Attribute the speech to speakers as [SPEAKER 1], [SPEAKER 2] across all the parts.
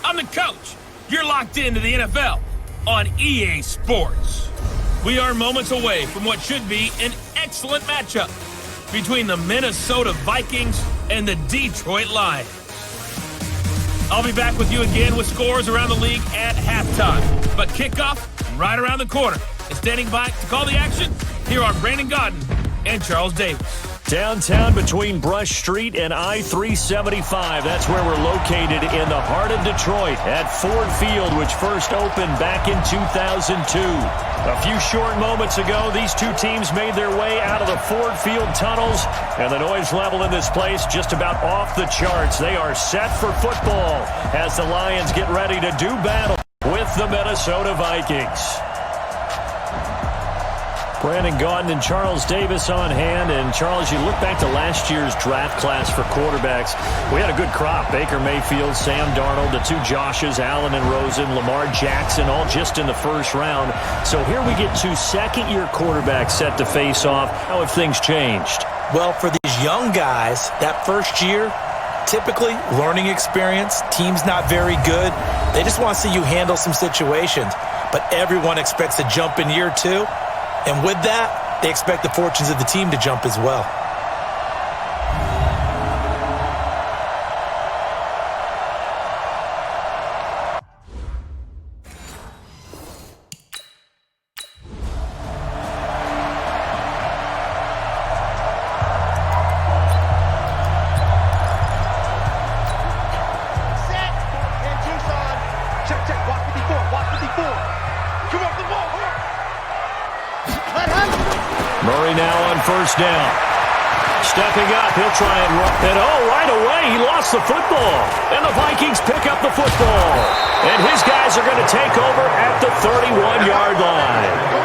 [SPEAKER 1] I'm the coach. You're locked into the NFL on EA Sports. We are moments away from what should be an excellent matchup between the Minnesota Vikings and the Detroit Lions. I'll be back with you again with scores around the league at halftime. But kickoff right around the corner. And standing by to call the action, here are Brandon Godden and Charles Davis.
[SPEAKER 2] Downtown between Brush Street and I-375. That's where we're located in the heart of Detroit at Ford Field, which first opened back in 2002. A few short moments ago, these two teams made their way out of the Ford Field tunnels, and the noise level in this place just about off the charts. They are set for football as the Lions get ready to do battle with the Minnesota Vikings. Brandon Gaudin and Charles Davis on hand. And, Charles, you look back to last year's draft class for quarterbacks. We had a good crop. Baker Mayfield, Sam Darnold, the two Joshes, Allen and Rosen, Lamar Jackson, all just in the first round. So here we get two second-year quarterbacks set to face off. How have things changed?
[SPEAKER 3] Well, for these young guys, that first year, typically learning experience, team's not very good. They just want to see you handle some situations. But everyone expects a jump in year two. And with that, they expect the fortunes of the team to jump as well.
[SPEAKER 2] Murray now on first down. Stepping up, he'll try and run. And right away, he lost the football. And the Vikings pick up the football. And his guys are going to take over at the 31-yard line.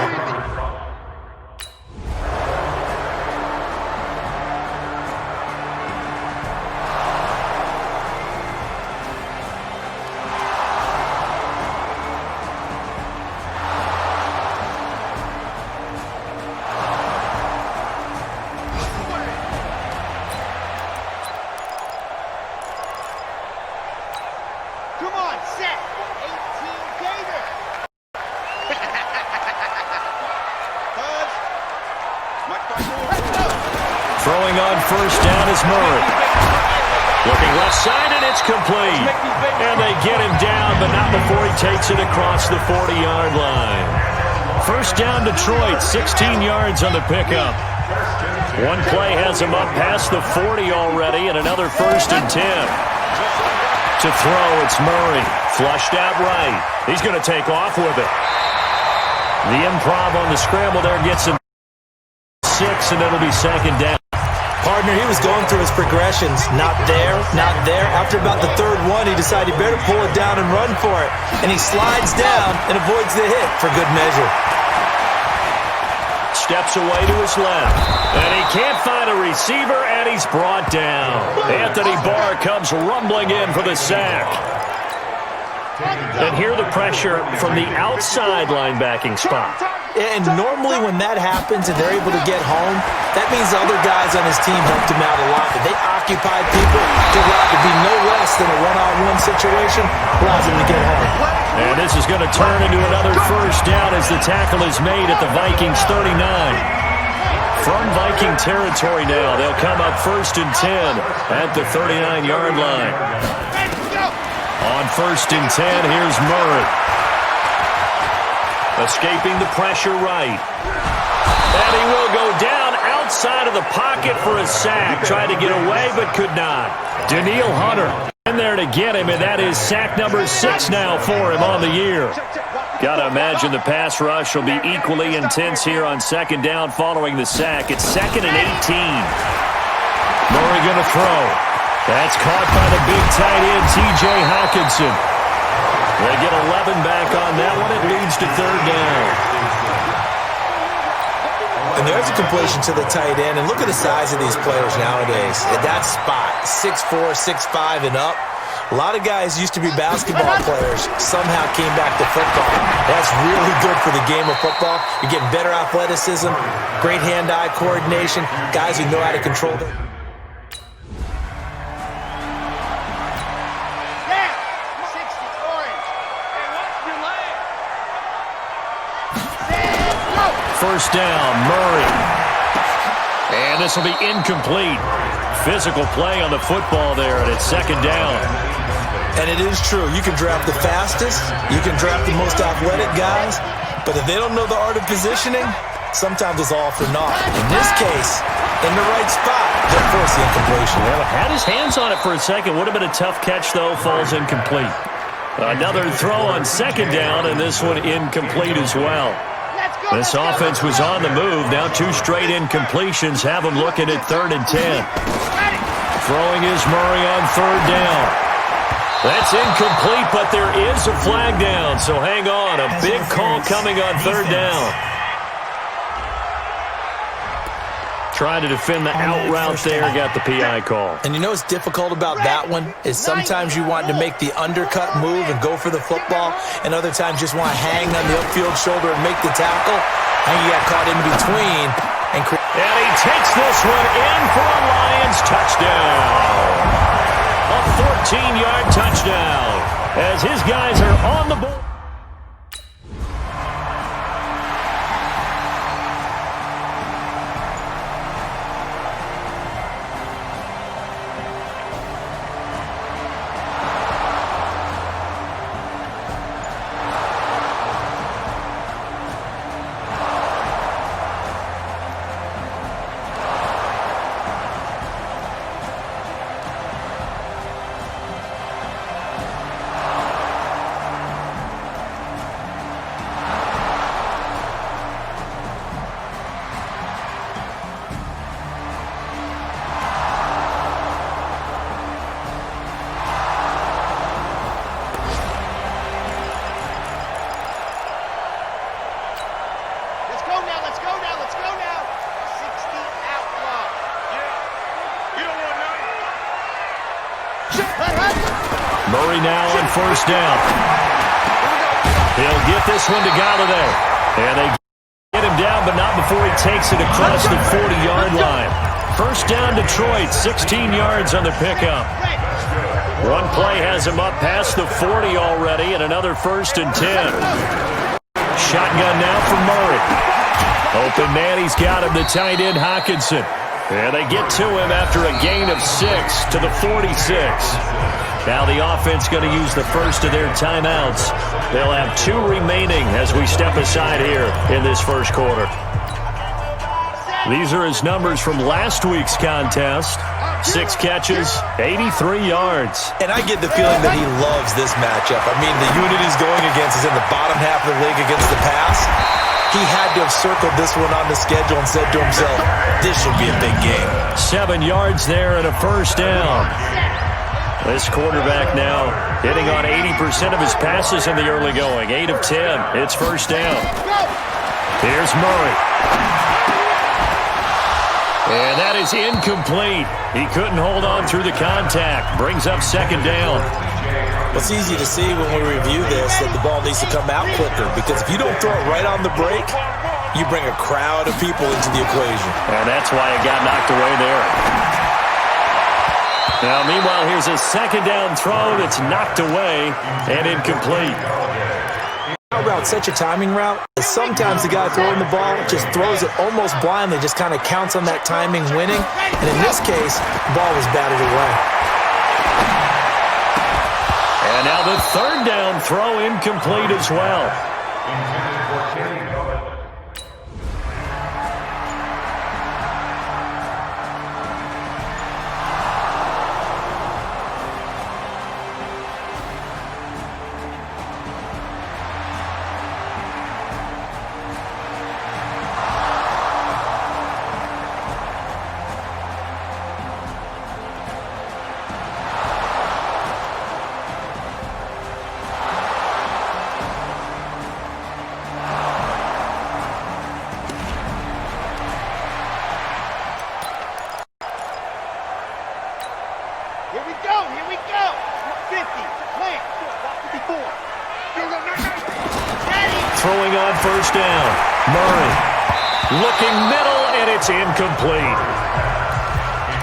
[SPEAKER 2] Throwing on first down is Murray. Looking left side, and it's complete. And they get him down, but not before he takes it across the 40-yard line. First down Detroit, 16 yards on the pickup. One play has him up past the 40 already, and another 1st and 10. To throw, it's Murray. Flushed out right. He's going to take off with it. The improv on the scramble there gets him 6, and it'll be second down.
[SPEAKER 3] Partner, he was going through his progressions. Not there, not there. After about the third one, he decided he better pull it down and run for it. And he slides down and avoids the hit for good measure.
[SPEAKER 2] Steps away to his left. And he can't find a receiver, and he's brought down. Anthony Barr comes rumbling in for the sack. And here the pressure from the outside linebacking spot.
[SPEAKER 3] And normally when that happens and they're able to get home, that means the other guys on his team helped him out a lot. But they occupy people to allow it to be no less than a one-on-one situation, allows him to get home.
[SPEAKER 2] And this is going to turn into another first down as the tackle is made at the Vikings 39. From Viking territory now, they'll come up 1st and 10 at the 39-yard line. On 1st and 10, here's Murray. Escaping the pressure right. And he will go down outside of the pocket for a sack. Tried to get away, but could not. Danielle Hunter in there to get him, and that is sack number 6 now for him on the year. Got to imagine the pass rush will be equally intense here on second down following the sack. It's 2nd and 18. Murray going to throw. That's caught by the big tight end, T.J. Hawkinson. They get 11 back on that one. It leads to 3rd down.
[SPEAKER 3] And there's a completion to the tight end. And look at the size of these players nowadays. At that spot, 6'4", 6'5", and up. A lot of guys used to be basketball players, somehow came back to football. That's really good for the game of football. You're getting better athleticism, great hand-eye coordination, guys who know how to control them.
[SPEAKER 2] first down. Murray. And this will be incomplete. Physical play on the football there, and it's second down.
[SPEAKER 3] And it is true. You can draft the fastest. You can draft the most athletic guys. But if they don't know the art of positioning, sometimes it's all for naught. In this case, in the right spot, they'll force the incompletion.
[SPEAKER 2] Well, had his hands on it for a second. Would have been a tough catch, though. Falls incomplete. Another throw on second down, and this one incomplete as well. This offense was on the move. Now 2 straight incompletions have them looking at 3rd and 10. Throwing is Murray on 3rd down. That's incomplete, but there is a flag down, so hang on. A big call coming on 3rd down. Trying to defend the out route there, got the PI call.
[SPEAKER 3] And you know what's difficult about that one is sometimes you want to make the undercut move and go for the football, and other times just want to hang on the upfield shoulder and make the tackle, and you got caught in between. And
[SPEAKER 2] he takes this one in for a Lions touchdown. A 14-yard touchdown as his guys are on the board. Murray now on first down. He'll get this one to Galladay. And they get him down, but not before he takes it across the 40-yard line. First down, Detroit, 16 yards on the pickup. One play has him up past the 40 already, and another 1st and 10. Shotgun now for Murray. Open man, he's got him, the tight end Hockenson. And they get to him after a gain of 6 to the 46. Now the offense going to use the first of their timeouts. They'll have 2 remaining as we step aside here in this first quarter. These are his numbers from last week's contest. 6 catches, 83 yards.
[SPEAKER 3] And I get the feeling that he loves this matchup. I mean, the unit he's going against is in the bottom half of the league against the pass. He had to have circled this one on the schedule and said to himself, this should be a big game.
[SPEAKER 2] 7 yards there and a first down. This quarterback now hitting on 80% of his passes in the early going. 8 of 10. It's first down. Here's Murray. And that is incomplete. He couldn't hold on through the contact. Brings up second down.
[SPEAKER 3] It's easy to see when we review this that the ball needs to come out quicker, because if you don't throw it right on the break, you bring a crowd of people into the equation.
[SPEAKER 2] And that's why it got knocked away there. Now, meanwhile, here's a second down throw that's knocked away and incomplete.
[SPEAKER 3] Route, such a timing route, sometimes the guy throwing the ball just throws it almost blindly, just kind of counts on that timing winning. And in this case, the ball was batted away.
[SPEAKER 2] And now the third down throw incomplete as well.
[SPEAKER 4] Here we go. 50, plant, 54.
[SPEAKER 2] Throwing on first down. Murray looking middle, and it's incomplete.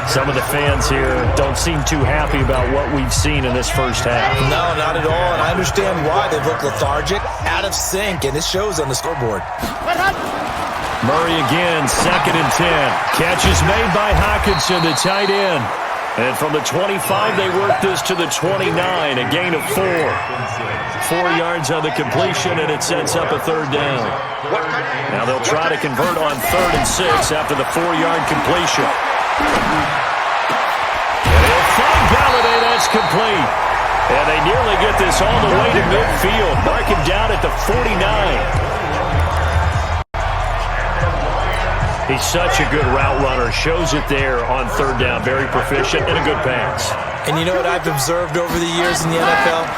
[SPEAKER 2] Some of the fans here don't seem too happy about what we've seen in this first half.
[SPEAKER 3] No, not at all, and I understand why. They look lethargic, out of sync, and it shows on the scoreboard.
[SPEAKER 2] Murray again, 2nd and 10. Catch is made by Hockenson, the tight end. And from the 25, they work this to the 29, a gain of 4. 4 yards on the completion, and it sets up a 3rd down. Now they'll try to convert on 3rd and 6 after the 4-yard completion. And they'll find Galladay, that's complete. And they nearly get this all the way to midfield. Mark him down at the 49. He's such a good route runner. Shows it there on 3rd down. Very proficient and a good pass.
[SPEAKER 3] And you know what I've observed over the years in the NFL?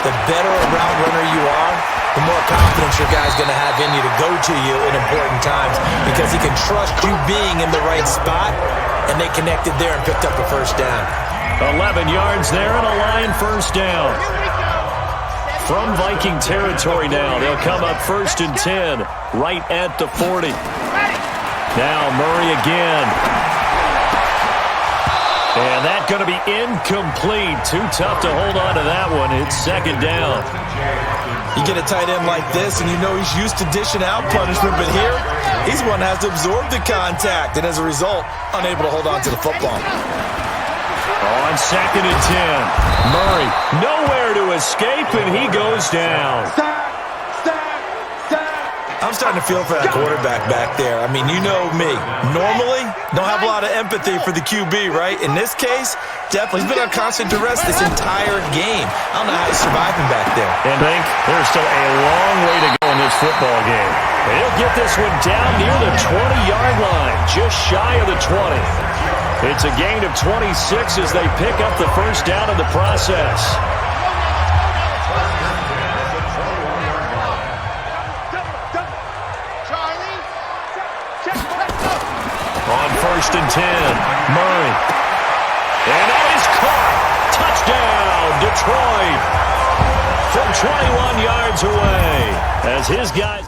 [SPEAKER 3] The better a route runner you are, the more confidence your guy's going to have in you to go to you in important times because he can trust you being in the right spot, and they connected there and picked up a 1st down.
[SPEAKER 2] 11 yards there and a Lion 1st down. From Viking territory now, they'll come up 1st and 10 right at the 40. Now Murray again. And that's going to be incomplete. Too tough to hold on to that one. It's 2nd down.
[SPEAKER 3] You get a tight end like this, and you know he's used to dishing out punishment, but here, he's one that has to absorb the contact, and as a result, unable to hold on to the football.
[SPEAKER 2] On 2nd and 10. Murray nowhere to escape, and he goes down.
[SPEAKER 3] I'm starting to feel for that quarterback back there. I mean, you know me. Normally, don't have a lot of empathy for the QB, right? In this case, definitely. He's been on constant duress this entire game. I don't know how he's surviving back there.
[SPEAKER 2] And think there's still a long way to go in this football game. And he'll get this one down near the 20-yard line, just shy of the 20. It's a gain of 26 as they pick up the 1st down in the process. On 1st and 10, Murray. And that is caught. Touchdown, Detroit. From 21 yards away as his guys...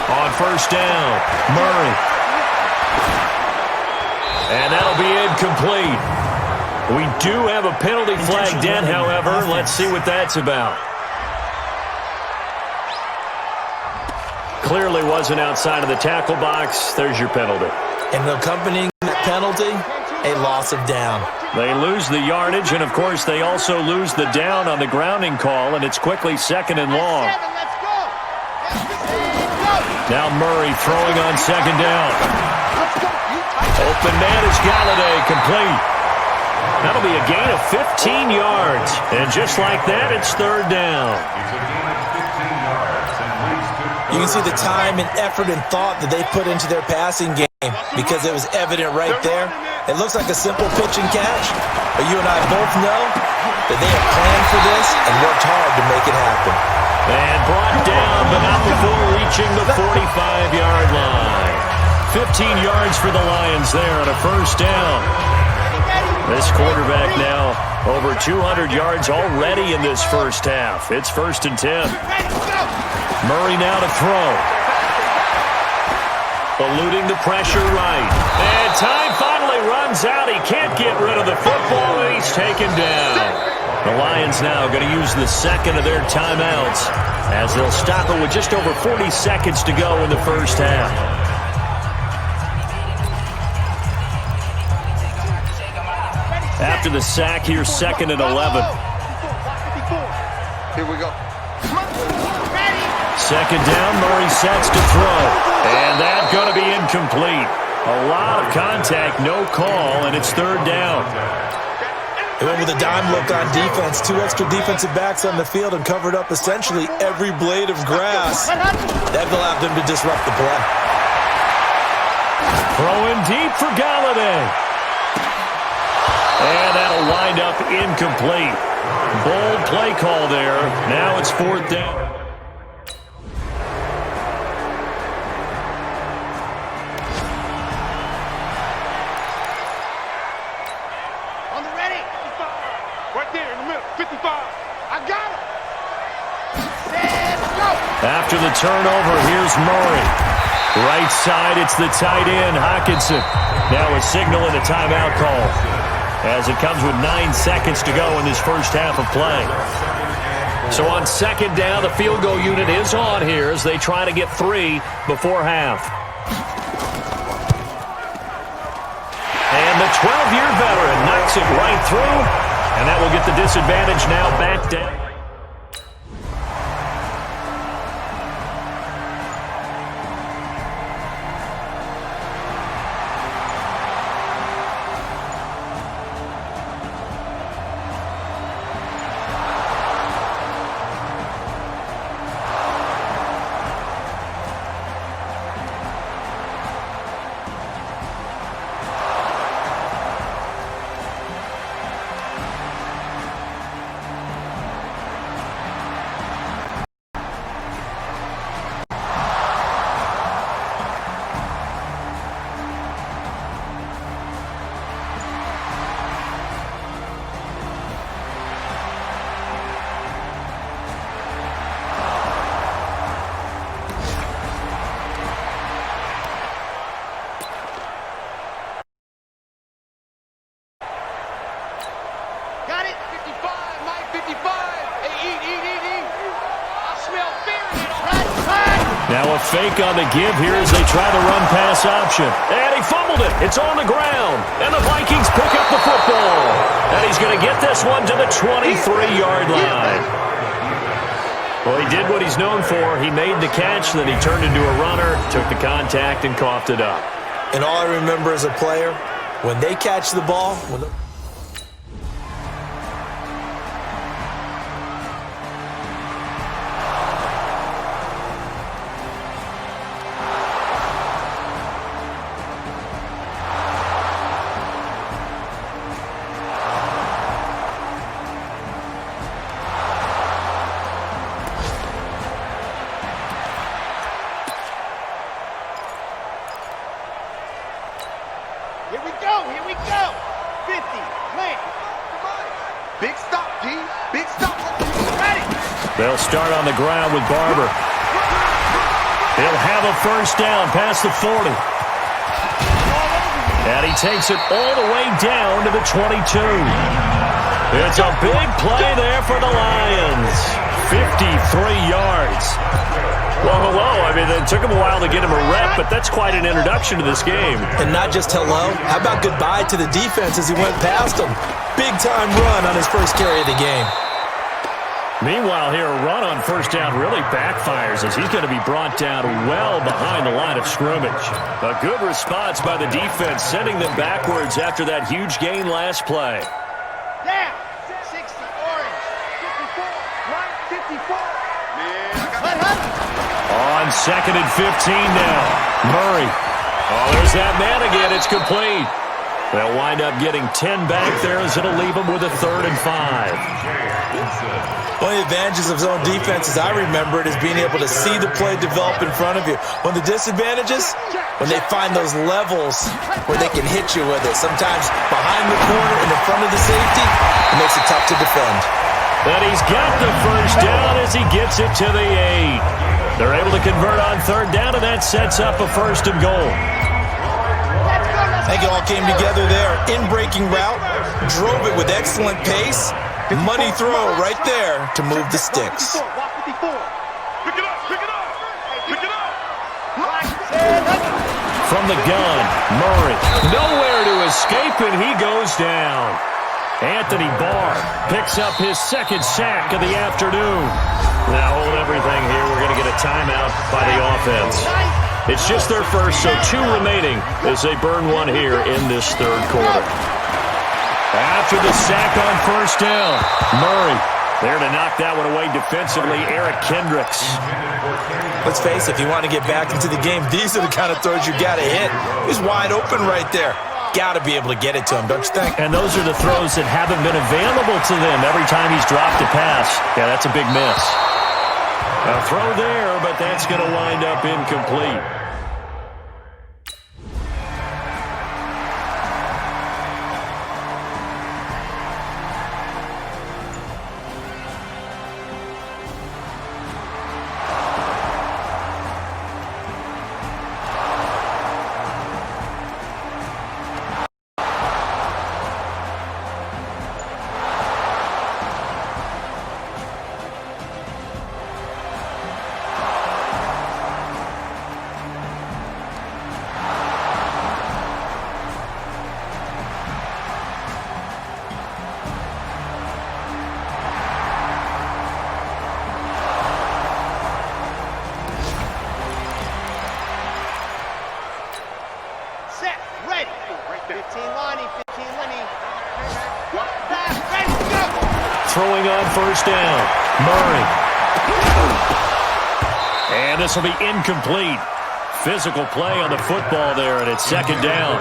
[SPEAKER 2] On 1st down, Murray. And that'll be incomplete. We do have a penalty flag down, however. Let's see what that's about. Clearly wasn't outside of the tackle box. There's your penalty.
[SPEAKER 3] And accompanying that penalty, a loss of down.
[SPEAKER 2] They lose the yardage, and, of course, they also lose the down on the grounding call, and it's quickly 2nd and long. Now Murray throwing on 2nd down. Open man is Galladay, complete. That'll be a gain of 15 yards. And just like that, it's 3rd down.
[SPEAKER 3] You can see the time and effort and thought that they put into their passing game because it was evident right there. It looks like a simple pitch and catch, but you and I both know that they have planned for this and worked hard to make it happen.
[SPEAKER 2] And brought down, but not before reaching the 45-yard line. 15 yards for the Lions there on a 1st down. This quarterback now over 200 yards already in this 1st half. It's 1st and 10. Murray now to throw. Eluding the pressure right. And time finally runs out. He can't get rid of the football, and he's taken down. The Lions now going to use the 2nd of their timeouts as they'll stop it with just over 40 seconds to go in the 1st half. After the sack, here's 2nd and 11.
[SPEAKER 4] Here we go.
[SPEAKER 2] Second down, Murray sets to throw. And that's going to be incomplete. A lot of contact, no call, and it's 3rd down.
[SPEAKER 3] They went with a dime look on defense. 2 extra defensive backs on the field and covered up essentially every blade of grass. That allowed them to disrupt the play.
[SPEAKER 2] Throwing deep for Galladay. And that'll wind up incomplete. Bold play call there. Now it's 4th down.
[SPEAKER 4] On the ready. 55. Right there in the middle. 55. I got him. Let's go.
[SPEAKER 2] After the turnover, here's Murray. Right side, it's the tight end, Hockenson. Now a signal and a timeout call, as it comes with 9 seconds to go in this first half of play. So on 2nd down, the field goal unit is on here as they try to get 3 before half. And the 12-year veteran knocks it right through, and that will get the disadvantage now back down.
[SPEAKER 4] Got it. 55. Mike 55. Hey, eat. I smell fear in it.
[SPEAKER 2] Now a fake on the give here as they try the run-pass option. And he fumbled it. It's on the ground. And the Vikings pick up the football. And he's going to get this one to the 23-yard line. Well, he did what he's known for. He made the catch, then he turned into a runner, took the contact, and coughed it up.
[SPEAKER 3] And all I remember as a player, when they catch the ball,
[SPEAKER 4] Here we go. 50. Plant. Big stop, G. Big stop. Ready.
[SPEAKER 2] They'll start on the ground with Barber. He'll have a first down past the 40. And he takes it all the way down to the 22. It's a big play there for the Lions. 53 yards. Well, hello. I mean, it took him a while to get him a rep, but that's quite an introduction to this game.
[SPEAKER 3] And not just hello. How about goodbye to the defense as he went past him? Big-time run on his first carry of the game.
[SPEAKER 2] Meanwhile, here, a run on first down really backfires as he's going to be brought down well behind the line of scrimmage. A good response by the defense, sending them backwards after that huge gain last play.
[SPEAKER 4] Down. 60. Orange. 54. Right. 54.
[SPEAKER 2] On 2nd and 15 now. Murray. Oh, there's that man again. It's complete. They'll wind up getting 10 back there as it'll leave them with a 3rd and 5.
[SPEAKER 3] One of the advantages of zone defense, as I remember it, is being able to see the play develop in front of you. One of the disadvantages, when they find those levels where they can hit you with it. Sometimes behind the corner and in front of the safety, it makes it tough to defend.
[SPEAKER 2] And he's got the first down as he gets it to the 8. They're able to convert on 3rd down, and that sets up a 1st and goal.
[SPEAKER 3] I think it all came together there. In-breaking route, drove it with excellent pace. Money throw right there to move the sticks.
[SPEAKER 4] Pick it up.
[SPEAKER 2] From the gun, Murray. Nowhere to escape, and he goes down. Anthony Barr picks up his second sack of the afternoon. Now hold everything here. We're going to get a timeout by the offense. It's just their first, so 2 remaining as they burn one here in this third quarter. After the sack on first down, Murray there to knock that one away defensively, Eric Kendricks.
[SPEAKER 3] Let's face it, if you want to get back into the game, these are the kind of throws you got to hit. He's wide open right there. Got to be able to get it to him, don't you think?
[SPEAKER 2] And those are the throws that haven't been available to them every time he's dropped a pass. Yeah, that's a big miss. A throw there, but that's going to wind up incomplete. Throwing on first down, Murray. And this will be incomplete. Physical play on the football there, and it's second down.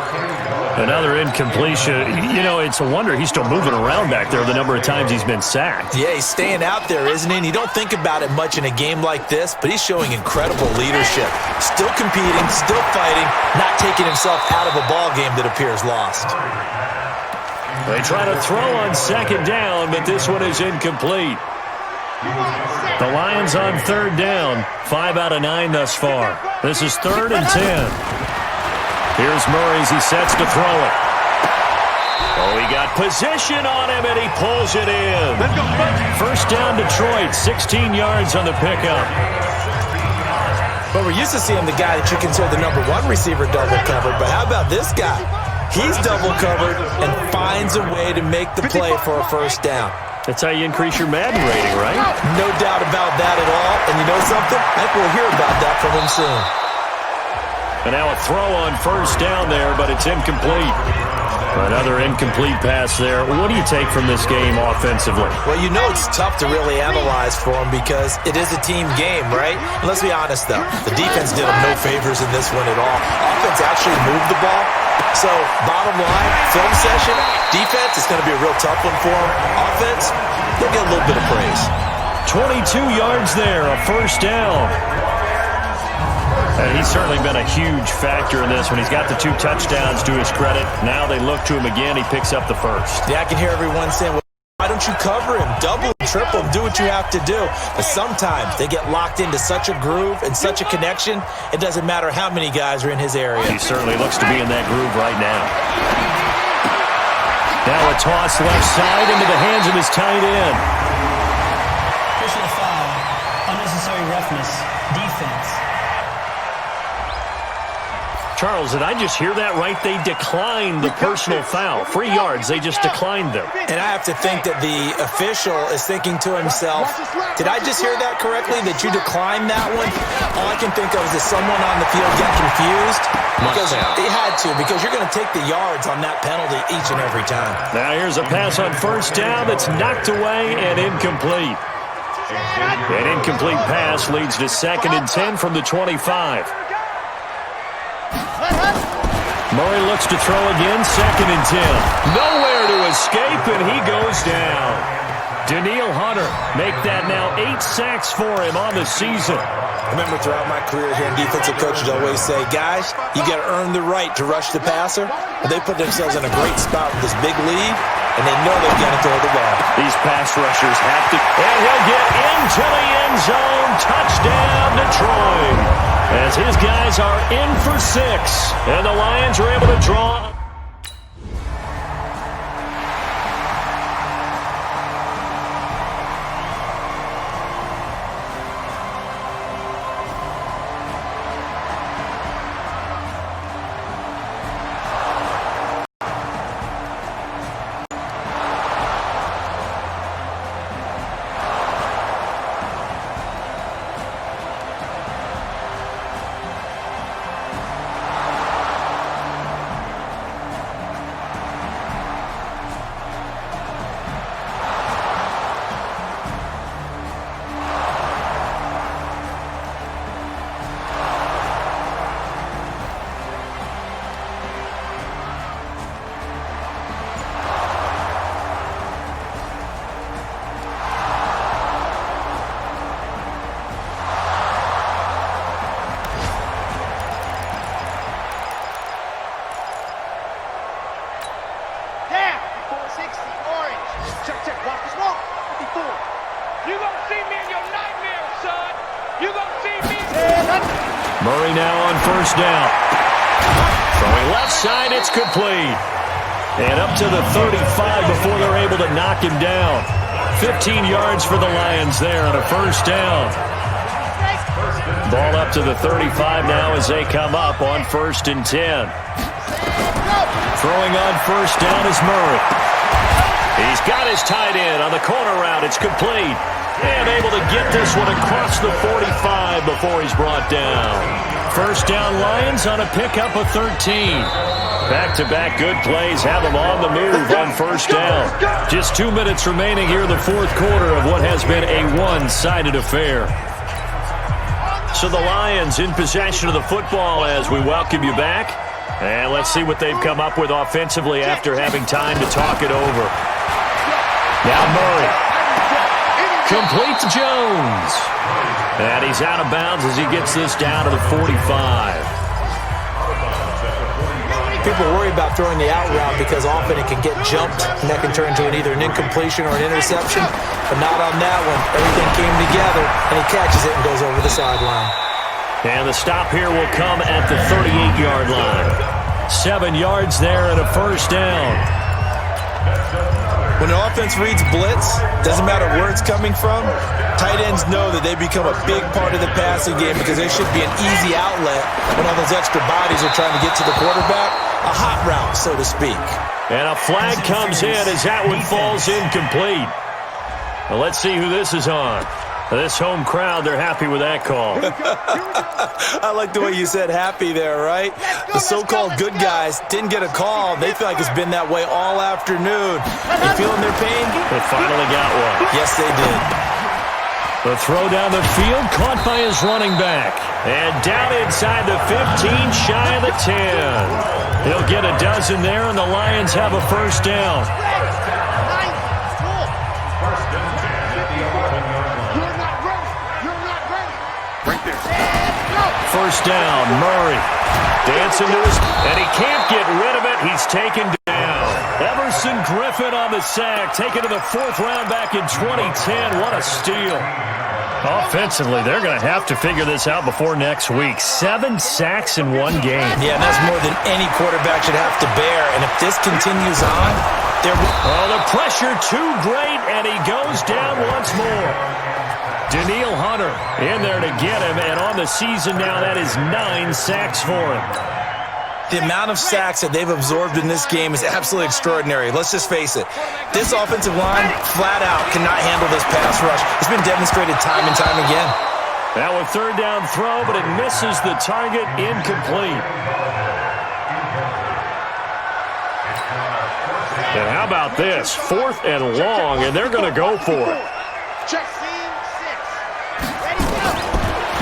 [SPEAKER 2] Another incompletion. You know, it's a wonder he's still moving around back there the number of times he's been sacked.
[SPEAKER 3] Yeah, he's staying out there, isn't he? And you don't think about it much in a game like this, but he's showing incredible leadership. Still competing, still fighting, not taking himself out of a ball game that appears lost.
[SPEAKER 2] They try to throw on second down, but this one is incomplete. The Lions on third down, 5 out of 9 thus far. This is 3rd and 10. Here's Murray as he sets to throw it. Oh, he got position on him, and he pulls it in. First down, Detroit, 16 yards on the pickup.
[SPEAKER 3] But we're used to seeing the guy that you consider the number 1 receiver double covered, but how about this guy? He's double covered and finds a way to make the play for a first down.
[SPEAKER 2] That's how you increase your Madden rating, right?
[SPEAKER 3] No doubt about that at all. And you know something? I think we'll hear about that from him soon.
[SPEAKER 2] And now a throw on first down there, but it's incomplete. Another incomplete pass there. What do you take from this game offensively?
[SPEAKER 3] Well, you know it's tough to really analyze for him because it is a team game, right? And let's be honest, though. The defense did him no favors in this one at all. Offense actually moved the ball. So, bottom line, film session, defense is going to be a real tough one for him. Offense, they'll get a little bit of praise.
[SPEAKER 2] 22 yards there, a first down. And he's certainly been a huge factor in this when he's got the 2 touchdowns to his credit. Now they look to him again. He picks up the first.
[SPEAKER 3] Yeah, I can hear everyone saying, well, why don't you cover him? Double him, triple him, do what you have to do. But sometimes they get locked into such a groove and such a connection, it doesn't matter how many guys are in his area.
[SPEAKER 2] He certainly looks to be in that groove right now. Now a toss left side into the hands of his tight end.
[SPEAKER 5] Personal foul, unnecessary roughness, defense.
[SPEAKER 2] Charles, did I just hear that right? They declined the personal foul. 3 yards, they just declined them.
[SPEAKER 3] And I have to think that the official is thinking to himself, did I just hear that correctly, that you declined that one? All I can think of is that someone on the field got confused. Because they had to, because you're going to take the yards on that penalty each and every time.
[SPEAKER 2] Now here's a pass on first down that's knocked away and incomplete. An incomplete pass leads to 2nd and 10 from the 25. Murray looks to throw again, 2nd and 10. Nowhere to escape, and he goes down. Danielle Hunter make that now 8 sacks for him on the season.
[SPEAKER 3] I remember throughout my career here, defensive coaches always say, guys, you got to earn the right to rush the passer. But they put themselves in a great spot with this big lead, and they know they've got to throw the ball.
[SPEAKER 2] These pass rushers have to. And he'll get into the end zone. Touchdown, Detroit. As his guys are in for 6, and the Lions are able to draw. Murray now on first down. Throwing left side, it's complete. And up to the 35 before they're able to knock him down. 15 yards for the Lions there on a first down. Ball up to the 35 now as they come up on 1st and 10. Throwing on first down is Murray. He's got his tight end on the corner route. It's complete. And able to get this one across the 45 before he's brought down. First down Lions on a pickup of 13. Back-to-back good plays have them on the move on first down. Just 2 minutes remaining here in the fourth quarter of what has been a one-sided affair. So the Lions in possession of the football as we welcome you back. And let's see what they've come up with offensively after having time to talk it over. Now Murray. Complete to Jones. And he's out of bounds as he gets this down to the 45.
[SPEAKER 3] People worry about throwing the out route because often it can get jumped and that can turn into either an incompletion or an interception. But not on that one. Everything came together and he catches it and goes over the sideline.
[SPEAKER 2] And the stop here will come at the 38-yard line. 7 yards there and a first down.
[SPEAKER 3] When an offense reads blitz, doesn't matter where it's coming from, tight ends know that they become a big part of the passing game because they should be an easy outlet when all those extra bodies are trying to get to the quarterback. A hot route, so to speak.
[SPEAKER 2] And a flag comes in as that one falls incomplete. Well, let's see who this is on. This home crowd, they're happy with that call.
[SPEAKER 3] I like the way you said happy there, right? The so-called good guys didn't get a call. They feel like it's been that way all afternoon. You feeling their pain?
[SPEAKER 2] They finally got one.
[SPEAKER 3] Yes, they did.
[SPEAKER 2] The throw down the field, caught by his running back. And down inside the 15, shy of the 10. He'll get a dozen there, and the Lions have a first down. First down, Murray. Dancing to his, and he can't get rid of it. He's taken down. Everson Griffin on the sack, taken to the 4th round back in 2010. What a steal. Offensively, they're going to have to figure this out before next week. 7 sacks in one game.
[SPEAKER 3] Yeah, and that's more than any quarterback should have to bear. And if this continues on,
[SPEAKER 2] the pressure too great, and he goes down once more. Daniil Hunter in there to get him, and on the season now, that is 9 sacks for him.
[SPEAKER 3] The amount of sacks that they've absorbed in this game is absolutely extraordinary. Let's just face it. This offensive line, flat out, cannot handle this pass rush. It's been demonstrated time and time again.
[SPEAKER 2] Now a 3rd down throw, but it misses the target, incomplete. And how about this? 4th and long, and they're going to go for it.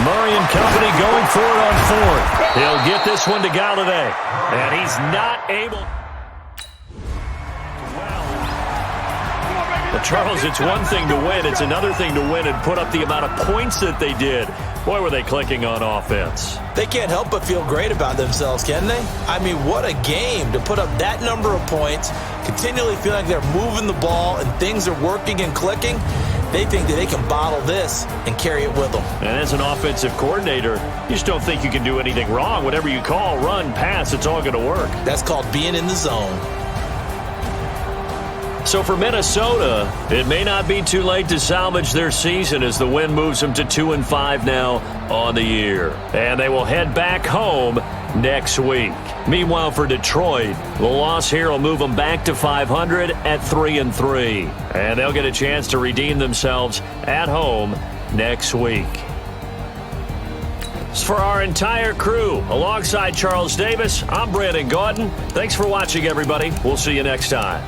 [SPEAKER 2] Murray and company going for it on 4th. He'll get this one to Galladay. And he's not able. Well, Charles, it's one thing to win. It's another thing to win and put up the amount of points that they did. Boy, were they clicking on offense.
[SPEAKER 3] They can't help but feel great about themselves, can they? I mean, what a game to put up that number of points, continually feel like they're moving the ball and things are working and clicking. They think that they can bottle this and carry it with them. And
[SPEAKER 2] as an offensive coordinator, you just don't think you can do anything wrong. Whatever you call, run, pass, it's all going to work.
[SPEAKER 3] That's called being in the zone.
[SPEAKER 2] So for Minnesota, it may not be too late to salvage their season as the win moves them to 2-5 now on the year. And they will head back home next week. Meanwhile, for Detroit, the loss here will move them back to 500 at 3-3. And they'll get a chance to redeem themselves at home next week. For our entire crew, alongside Charles Davis, I'm Brandon Gaudin. Thanks for watching, everybody. We'll see you next time.